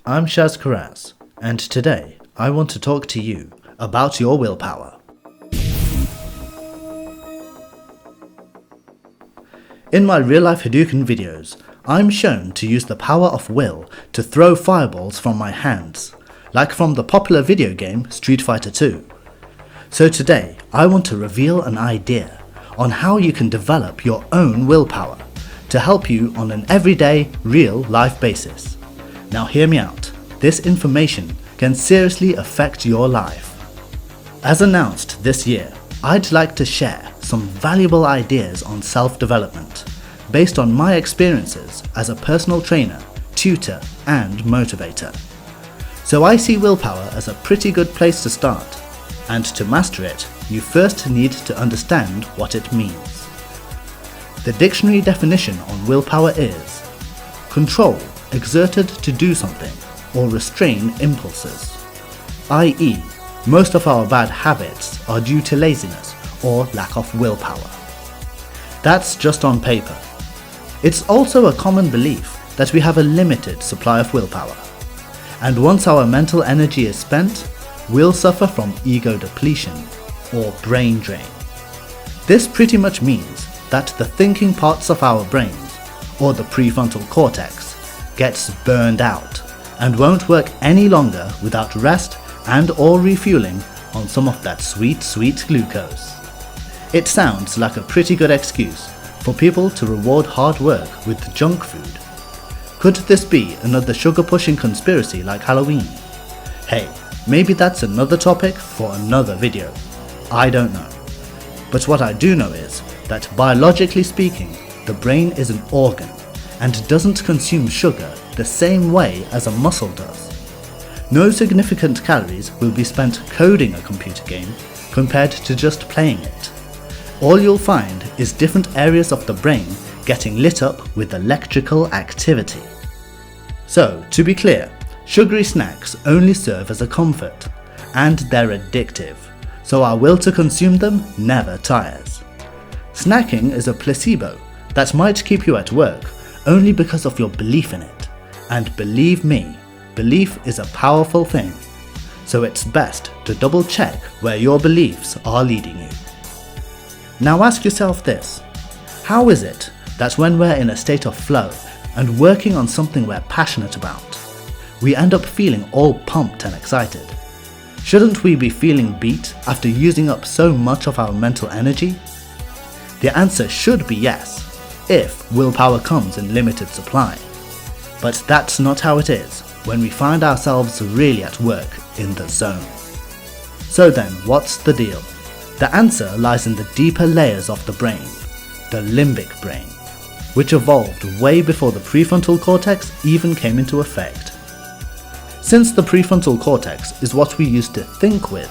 I'm Shaz Karas, and today I want to talk to you about your willpower. In my real-life Hadouken videos, I'm shown to use the power of will to throw fireballs from my hands, like from the popular video game Street Fighter 2. So today, I want to reveal an idea on how you can develop your own willpower to help you on an everyday, real-life basis. Now hear me out, this information can seriously affect your life. As announced this year, I'd like to share some valuable ideas on self-development based on my experiences as a personal trainer, tutor, and motivator. So I see willpower as a pretty good place to start, and to master it, you first need to understand what it means. The dictionary definition on willpower is control exerted to do something or restrain impulses, i.e., most of our bad habits are due to laziness or lack of willpower. That's just on paper. It's also a common belief that we have a limited supply of willpower, and once our mental energy is spent, we'll suffer from ego depletion or brain drain. This pretty much means that the thinking parts of our brains, or the prefrontal cortex, gets burned out and won't work any longer without rest and or refueling on some of that sweet glucose. It sounds like a pretty good excuse for people to reward hard work with junk food. Could this be another sugar-pushing conspiracy like Halloween? Hey, maybe that's another topic for another video. I don't know. But what I do know is that biologically speaking, the brain is an organ and doesn't consume sugar the same way as a muscle does. No significant calories will be spent coding a computer game compared to just playing it. All you'll find is different areas of the brain getting lit up with electrical activity. So, to be clear, sugary snacks only serve as a comfort, and they're addictive, so our will to consume them never tires. Snacking is a placebo that might keep you at work only because of your belief in it, and believe me, belief is a powerful thing, so it's best to double check where your beliefs are leading you. Now ask yourself this, how is it that when we're in a state of flow and working on something we're passionate about, we end up feeling all pumped and excited? Shouldn't we be feeling beat after using up so much of our mental energy? The answer should be yes, if willpower comes in limited supply. But that's not how it is when we find ourselves really at work in the zone. So then, what's the deal? The answer lies in the deeper layers of the brain, the limbic brain, which evolved way before the prefrontal cortex even came into effect. Since the prefrontal cortex is what we used to think with,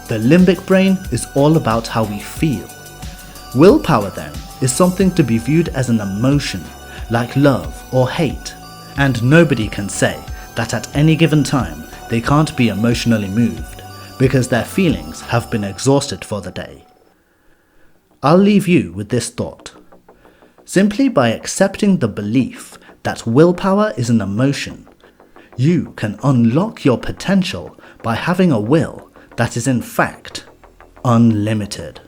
the limbic brain is all about how we feel. Willpower then is something to be viewed as an emotion, like love or hate, and nobody can say that at any given time they can't be emotionally moved, because their feelings have been exhausted for the day. I'll leave you with this thought. Simply by accepting the belief that willpower is an emotion, you can unlock your potential by having a will that is in fact unlimited.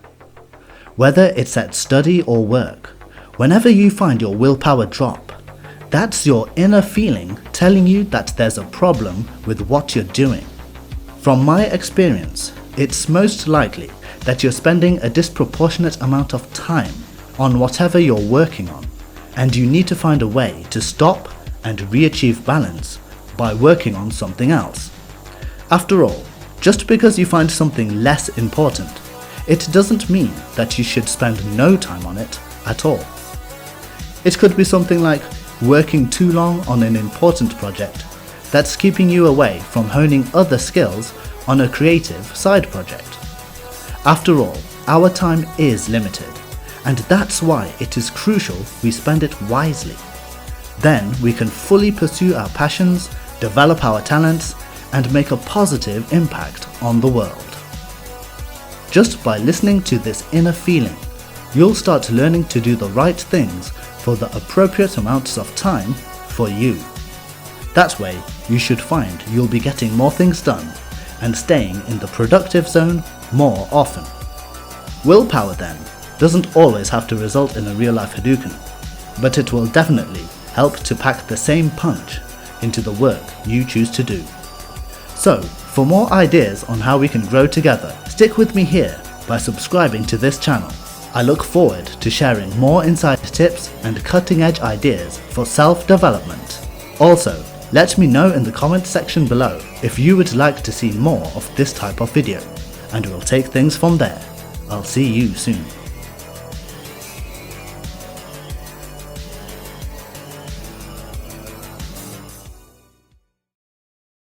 Whether it's at study or work, whenever you find your willpower drop, that's your inner feeling telling you that there's a problem with what you're doing. From my experience, it's most likely that you're spending a disproportionate amount of time on whatever you're working on, and you need to find a way to stop and re-achieve balance by working on something else. After all, just because you find something less important, it doesn't mean that you should spend no time on it at all. It could be something like working too long on an important project that's keeping you away from honing other skills on a creative side project. After all, our time is limited, and that's why it is crucial we spend it wisely. Then we can fully pursue our passions, develop our talents, and make a positive impact on the world. Just by listening to this inner feeling, you'll start learning to do the right things for the appropriate amounts of time for you. That way, you should find you'll be getting more things done and staying in the productive zone more often. Willpower then doesn't always have to result in a real-life Hadouken, but it will definitely help to pack the same punch into the work you choose to do. So, for more ideas on how we can grow together, stick with me here by subscribing to this channel. I look forward to sharing more inside tips and cutting-edge ideas for self-development. Also, let me know in the comment section below if you would like to see more of this type of video, and we'll take things from there. I'll see you soon.